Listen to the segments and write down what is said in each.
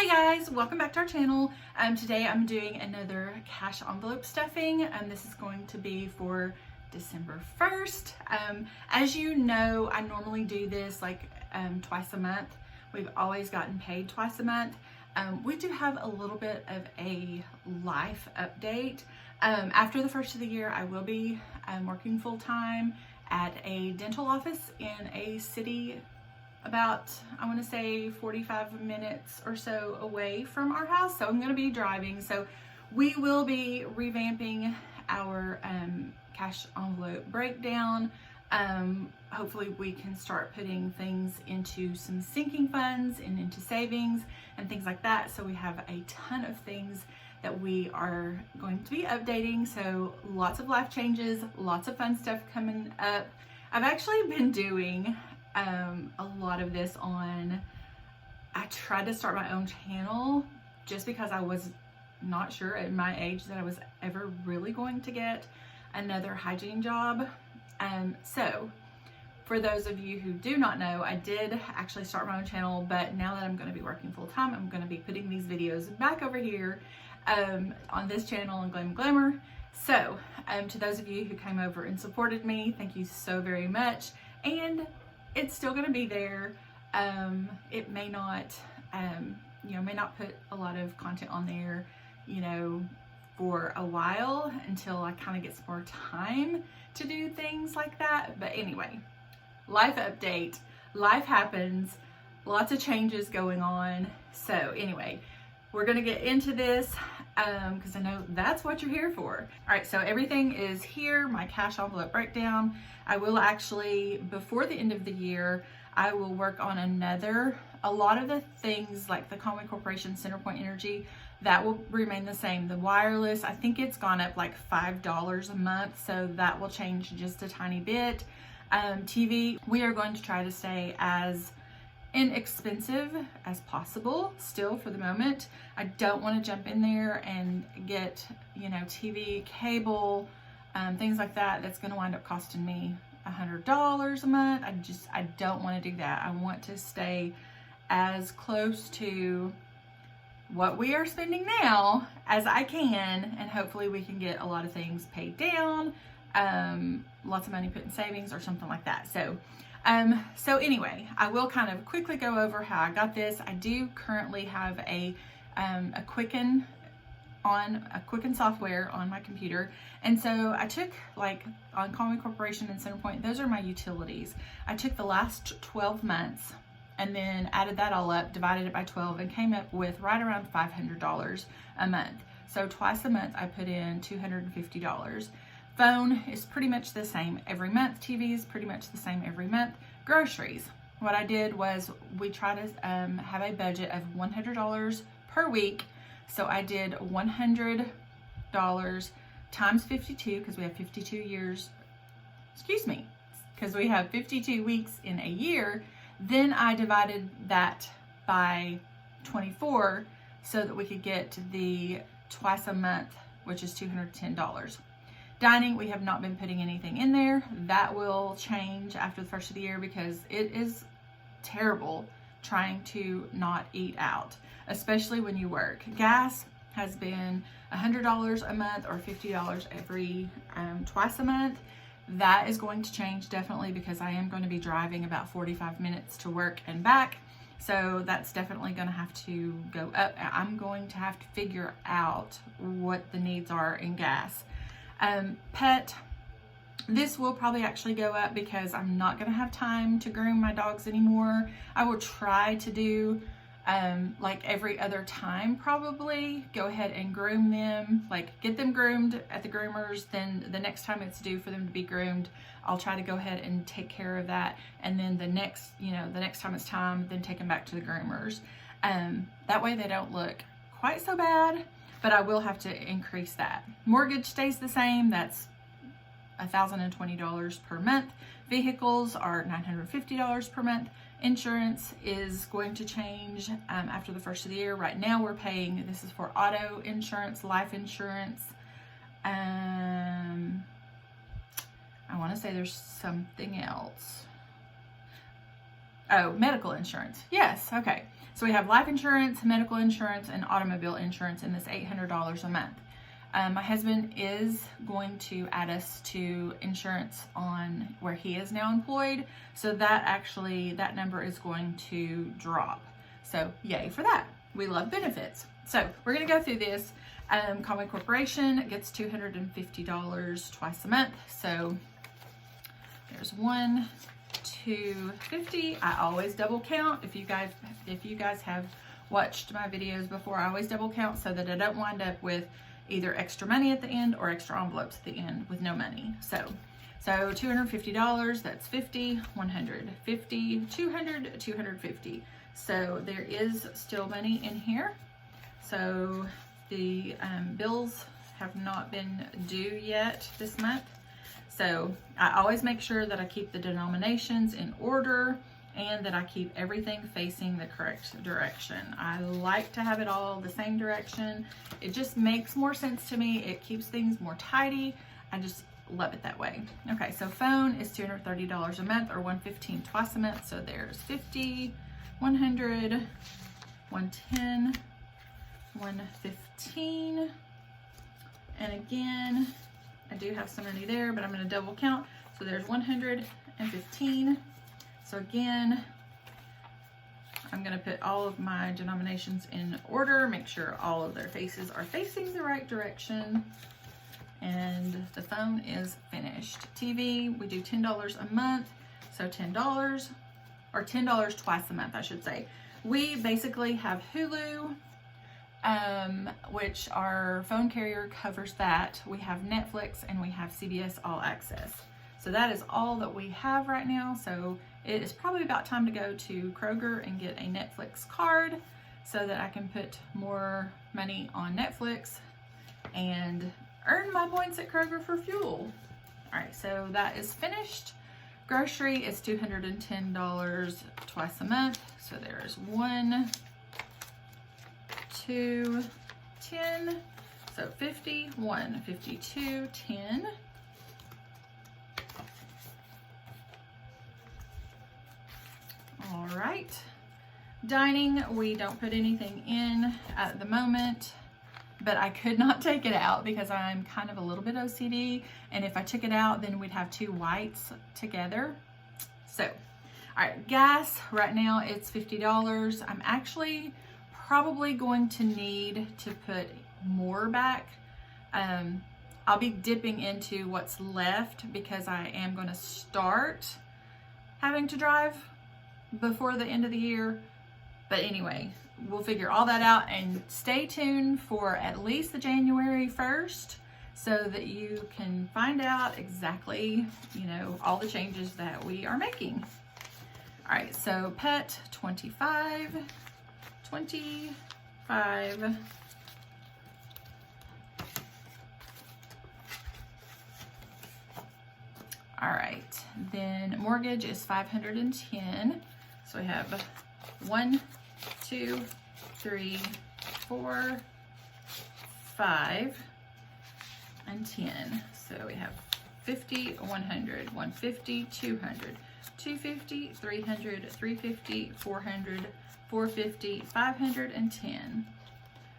Hey guys, welcome back to our channel. Today I'm doing another cash envelope stuffing. This is going to be for December 1st. As you know, I normally do this like twice a month. We've always gotten paid twice a month. We do have a little bit of a life update. After the first of the year, I will be working full-time at a dental office in a city about, I want to say 45 minutes or so away from our house. So I'm going to be driving. So we will be revamping our cash envelope breakdown. Hopefully we can start putting things into some sinking funds and into savings and things like that. So we have a ton of things that we are going to be updating. So lots of life changes, lots of fun stuff coming up. I've actually been doing a lot of this on, I tried to start my own channel just because I was not sure at my age that I was ever really going to get another hygiene job. So for those of you who do not know, I did actually start my own channel, but now that I'm going to be working full time, I'm going to be putting these videos back over here on this channel on Glam and Glamour. So to those of you who came over and supported me, thank you so very much. And it's still going to be there. It may not, may not put a lot of content on there, for a while until I kind of get some more time to do things like that. But anyway, life update, life happens, lots of changes going on. So anyway, we're going to get into this because I know that's what you're here for. All right, so everything is here, my cash envelope breakdown. I will actually, before the end of the year, I will work on a lot of the things like the Conway Corporation Centerpoint Energy, that will remain the same. The wireless, I think it's gone up like $5 a month, so that will change just a tiny bit. TV, we are going to try to stay as inexpensive as possible still for the moment. I don't want to jump in there and get, TV, cable, things like that. That's going to wind up costing me $100 a month. I don't want to do that. I want to stay as close to what we are spending now as I can, and hopefully we can get a lot of things paid down, lots of money put in savings or something like that. So anyway, I will kind of quickly go over how I got this. I do currently have a Quicken software on my computer. And so I took, like on Conway Corporation and Centerpoint, those are my utilities. I took the last 12 months and then added that all up, divided it by 12, and came up with right around $500 a month. So twice a month I put in $250. Phone is pretty much the same every month. TV is pretty much the same every month. Groceries, what I did was we try to have a budget of $100 per week. So I did $100 times 52, because we have 52 years, because we have 52 weeks in a year. Then I divided that by 24 so that we could get the twice a month, which is $210. Dining, we have not been putting anything in there. That will change after the first of the year because it is terrible trying to not eat out, especially when you work. Gas has been $100 a month or $50 every twice a month. That is going to change definitely because I am going to be driving about 45 minutes to work and back. So that's definitely going to have to go up. I'm going to have to figure out what the needs are in gas. Pet, this will probably actually go up because I'm not going to have time to groom my dogs anymore. I will try to do like every other time, probably go ahead and groom them, like get them groomed at the groomers. Then the next time it's due for them to be groomed, I'll try to go ahead and take care of that. And then the next time it's time, then take them back to the groomers. That way they don't look quite so bad, but I will have to increase that. Mortgage stays the same. That's $1,020 per month. Vehicles are $950 per month. Insurance is going to change after the first of the year. Right now we're paying, this is for auto insurance, life insurance. I want to say there's something else. Oh, medical insurance. Yes, okay. So we have life insurance, medical insurance, and automobile insurance in this $800 a month. My husband is going to add us to insurance on where he is now employed. So that number is going to drop. So yay for that. We love benefits. So we're gonna go through this. Conway Corporation gets $250 twice a month. So there's $1, $250. I always double count. If you guys have watched my videos before, I always double count so that I don't wind up with either extra money at the end or extra envelopes at the end with no money. So $250, that's 50, 150, 200, 250. So there is still money in here. So the bills have not been due yet this month. So I always make sure that I keep the denominations in order and that I keep everything facing the correct direction. I like to have it all the same direction. It just makes more sense to me. It keeps things more tidy. I just love it that way. Okay, so phone is $230 a month or $115 twice a month. So there's 50, 100, 110, 115. And again, I do have some money there, but I'm gonna double count. So there's 115. So again, I'm gonna put all of my denominations in order, make sure all of their faces are facing the right direction. And the phone is finished. TV, we do $10 a month. So $10, or $10 twice a month, I should say. We basically have Hulu, which our phone carrier covers that. We have Netflix and we have CBS All Access. So that is all that we have right now. So it is probably about time to go to Kroger and get a Netflix card so that I can put more money on Netflix and earn my points at Kroger for fuel. All right, so that is finished. Grocery is $210 twice a month. So there's 1, 2, 10. So 50, 1, 52, 10. All right. Dining, we don't put anything in at the moment, but I could not take it out because I'm kind of a little bit OCD. And if I took it out, then we'd have two whites together. So, all right, gas, right now it's $50. I'm actually probably going to need to put more back. I'll be dipping into what's left because I am going to start having to drive before the end of the year. But anyway, we'll figure all that out, and stay tuned for at least the January 1st so that you can find out exactly, you know, all the changes that we are making. All right, so pet, 25, 25. All right, then mortgage is 510. So we have 1, 2, 3, 4, 5, and 10. So we have 50, 100, 150, 200, 250, 300, 350, 400, 450, 510.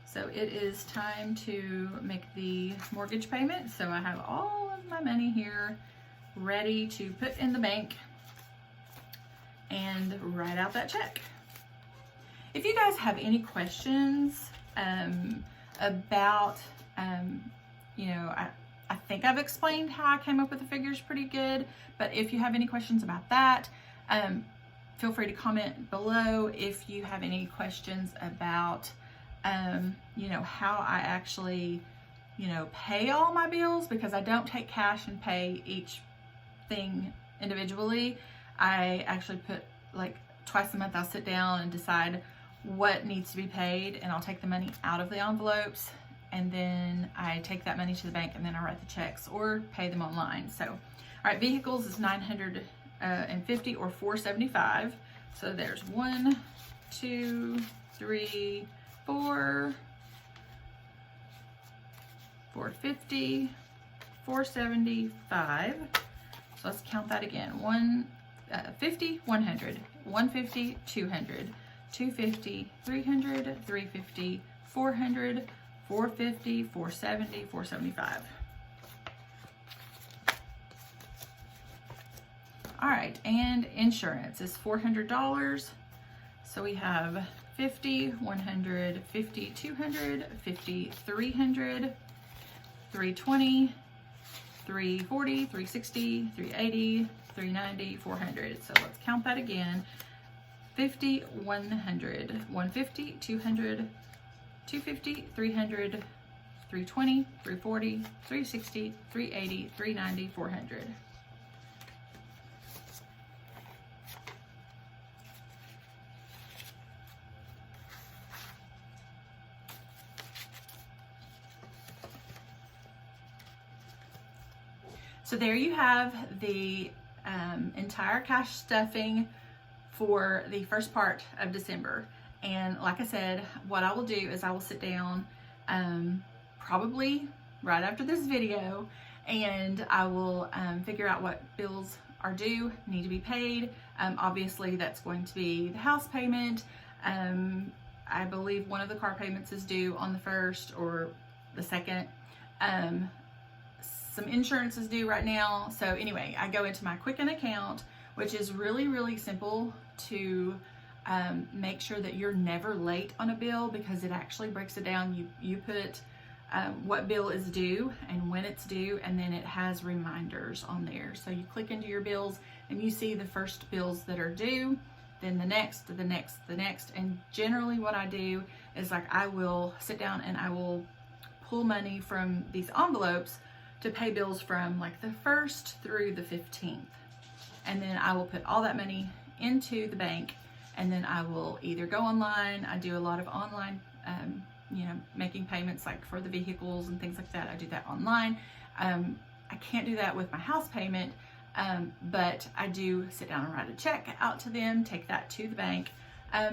So it is time to make the mortgage payment. So I have all of my money here ready to put in the bank and write out that check. If you guys have any questions about, you know, I think I've explained how I came up with the figures pretty good, but if you have any questions about that, feel free to comment below. If you have any questions about, you know, how I actually, you know, pay all my bills, because I don't take cash and pay each thing individually. I actually put, like, twice a month I'll sit down and decide what needs to be paid, and I'll take the money out of the envelopes, and then I take that money to the bank, and then I write the checks or pay them online. So, all right, vehicles is 950 or 475. So there's 1, 2, 3, 4, 450, 475. So let's count that again. 50, 100, 150, 200, $250, $300, $350, $400, $450, $470, $475. All right, and insurance is $400. So we have $50, $100, $50, $200, $50, $300, $320, $340, $360, $380, $390, $400. So let's count that again. $50, $100, $150, $200, $250, $300, $320, $340, $360, $380, $390, $400. So there you have the entire cash stuffing for the first part of December. And like I said, what I will do is I will sit down probably right after this video, and I will figure out what bills are due, need to be paid. Obviously that's going to be the house payment. I believe one of the car payments is due on the 1st or the 2nd. Some insurance is due right now. So anyway, I go into my Quicken account, which is really, really simple to make sure that you're never late on a bill, because it actually breaks it down. You put what bill is due and when it's due, and then it has reminders on there. So you click into your bills and you see the first bills that are due, then the next, the next, the next. And generally what I do is, like, I will sit down and I will pull money from these envelopes to pay bills from like the 1st through the 15th. And then I will put all that money into the bank, and then I will either go online. I do a lot of online, you know, making payments like for the vehicles and things like that. I do that online. I can't do that with my house payment, but I do sit down and write a check out to them, take that to the bank,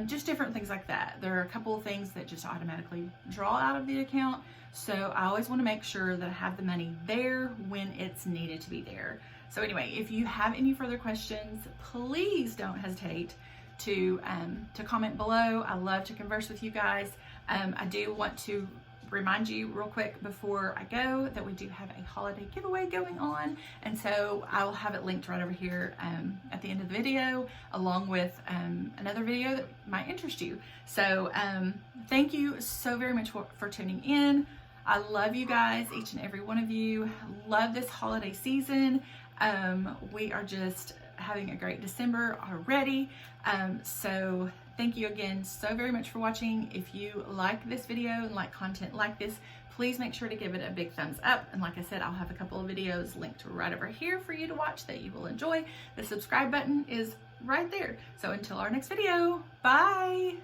just different things like that. There are a couple of things that just automatically draw out of the account. So I always want to make sure that I have the money there when it's needed to be there. So anyway, if you have any further questions, please don't hesitate to comment below. I love to converse with you guys. I do want to remind you real quick before I go that we do have a holiday giveaway going on, and so I will have it linked right over here at the end of the video, along with another video that might interest you. So thank you so very much for tuning in. I love you guys, each and every one of you. Love this holiday season. We are just having a great December already. So thank you again so very much for watching. If you like this video and like content like this, please make sure to give it a big thumbs up. And like I said, I'll have a couple of videos linked right over here for you to watch that you will enjoy. The subscribe button is right there. So until our next video, bye.